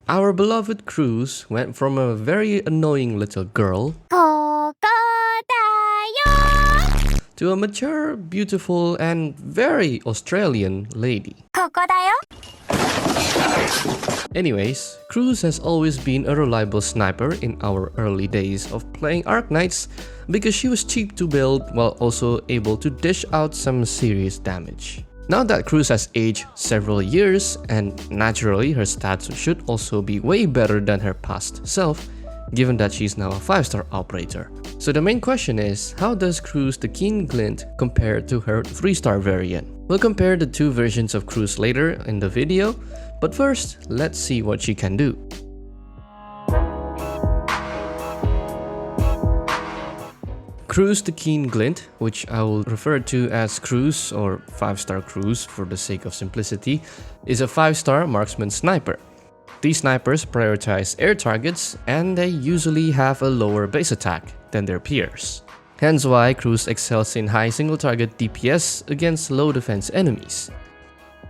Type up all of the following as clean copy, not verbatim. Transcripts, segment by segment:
Our beloved Kroos went from a very annoying little girl ここだよ to a mature, beautiful, and very Australian lady. ここだよ Anyways, Kroos has always been a reliable sniper in our early days of playing Arknights because she was cheap to build while also able to dish out some serious damage. Now that Kroos has aged several years and naturally her stats should also be way better than her past self, given that she's now a 5-star operator. So the main question is, how does Kroos the Keen Glint compare to her 3-star variant? We'll compare the two versions of Kroos later in the video, but first, let's see what she can do. Kroos the Keen Glint, which I will refer to as Kroos or 5-star Kroos for the sake of simplicity, is a 5-star marksman sniper. These snipers prioritize air targets and they usually have a lower base attack than their peers. Hence why Kroos excels in high single target DPS against low defense enemies.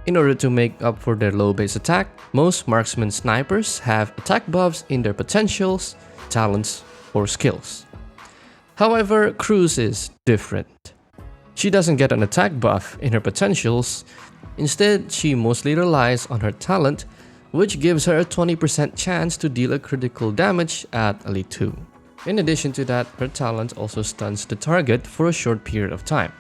In order to make up for their low base attack, most marksman snipers have attack buffs in their potentials, talents, or skills. However, Kroos is different. She doesn't get an attack buff in her potentials. Instead, she mostly relies on her talent, which gives her a 20% chance to deal a critical damage at Elite 2. In addition to that, her talent also stuns the target for a short period of time,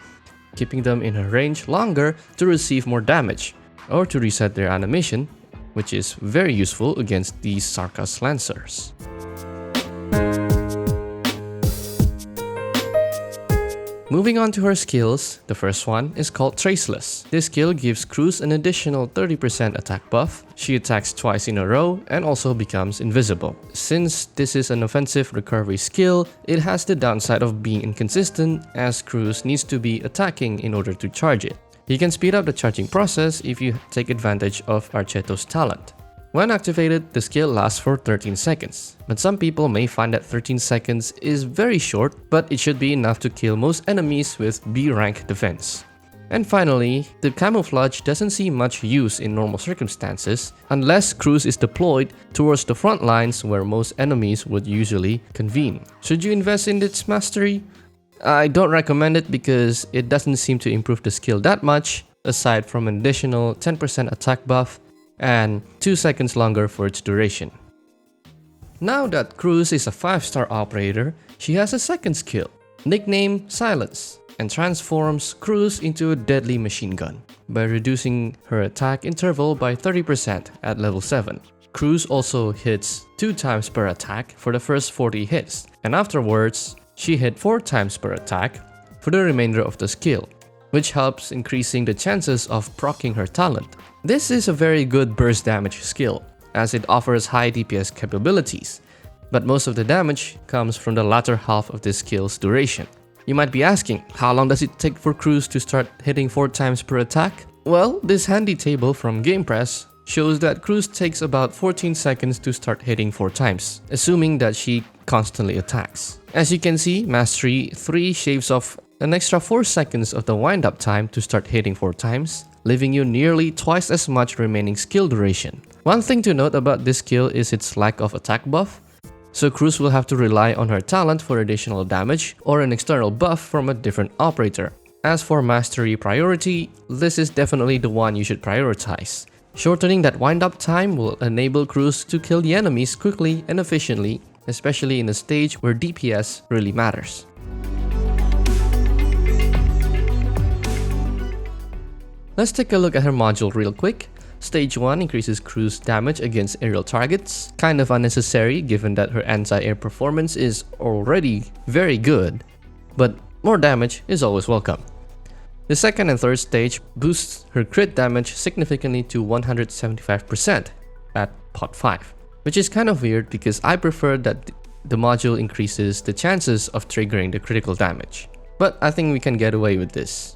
keeping them in her range longer to receive more damage, or to reset their animation, which is very useful against these Sarkas Lancers. Moving on to her skills, the first one is called Traceless. This skill gives Kroos an additional 30% attack buff. She attacks twice in a row and also becomes invisible. Since this is an offensive recovery skill, it has the downside of being inconsistent as Kroos needs to be attacking in order to charge it. You can speed up the charging process if you take advantage of Archeto's talent. When activated, the skill lasts for 13 seconds, but some people may find that 13 seconds is very short, but it should be enough to kill most enemies with B rank defense. And finally, the camouflage doesn't see much use in normal circumstances unless Kroos is deployed towards the front lines where most enemies would usually convene. Should you invest in its mastery? I don't recommend it because it doesn't seem to improve the skill that much, aside from an additional 10% attack buff and 2 seconds longer for its duration. Now that Kroos is a 5-star operator, she has a second skill, nicknamed Silence, and transforms Kroos into a deadly machine gun by reducing her attack interval by 30% at level 7. Kroos also hits 2 times per attack for the first 40 hits, and afterwards, she hit 4 times per attack for the remainder of the skill, which helps increasing the chances of proccing her talent. This is a very good burst damage skill, as it offers high DPS capabilities, but most of the damage comes from the latter half of this skill's duration. You might be asking, how long does it take for Kroos to start hitting 4 times per attack? Well, this handy table from GamePress shows that Kroos takes about 14 seconds to start hitting 4 times, assuming that she constantly attacks. As you can see, Mastery 3 shaves off an extra 4 seconds of the wind-up time to start hitting 4 times, leaving you nearly twice as much remaining skill duration. One thing to note about this skill is its lack of attack buff, so Kroos will have to rely on her talent for additional damage or an external buff from a different operator. As for Mastery priority, this is definitely the one you should prioritize. Shortening that wind-up time will enable Kroos to kill the enemies quickly and efficiently, especially in a stage where DPS really matters. Let's take a look at her module real quick. Stage 1 increases Kroos' damage against aerial targets, kind of unnecessary given that her anti-air performance is already very good, but more damage is always welcome. The second and third stage boosts her crit damage significantly to 175% at pot 5, which is kind of weird because I prefer that the module increases the chances of triggering the critical damage, but I think we can get away with this.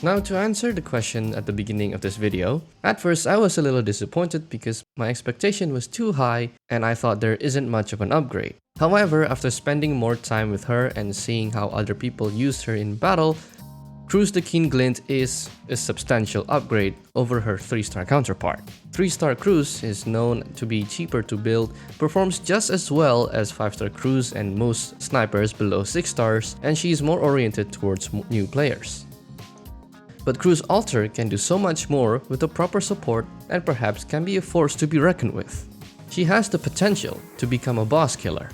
Now to answer the question at the beginning of this video, at first I was a little disappointed because my expectation was too high and I thought there isn't much of an upgrade. However, after spending more time with her and seeing how other people used her in battle, Kroos the Keen Glint is a substantial upgrade over her 3-star counterpart. 3-star Kroos is known to be cheaper to build, performs just as well as 5-star Kroos and most snipers below 6 stars, and she is more oriented towards new players. But Kroos Alter can do so much more with the proper support and perhaps can be a force to be reckoned with. She has the potential to become a boss killer.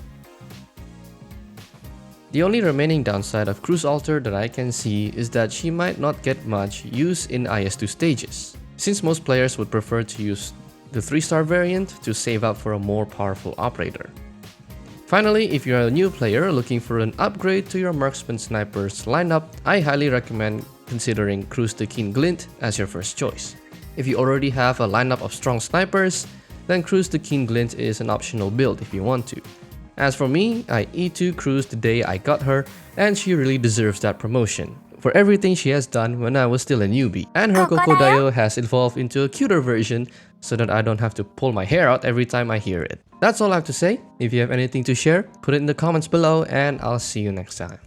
The only remaining downside of Kroos Alter that I can see is that she might not get much use in IS2 stages, since most players would prefer to use the 3-star variant to save up for a more powerful operator. Finally, if you're a new player looking for an upgrade to your marksman snipers lineup, I highly recommend considering Kroos the Keen Glint as your first choice. If you already have a lineup of strong snipers, then Kroos the Keen Glint is an optional build if you want to. As for me, I E2 Kroos the day I got her, and she really deserves that promotion for everything she has done when I was still a newbie. And her Kokodayo has evolved into a cuter version so that I don't have to pull my hair out every time I hear it. That's all I have to say. If you have anything to share, put it in the comments below and I'll see you next time.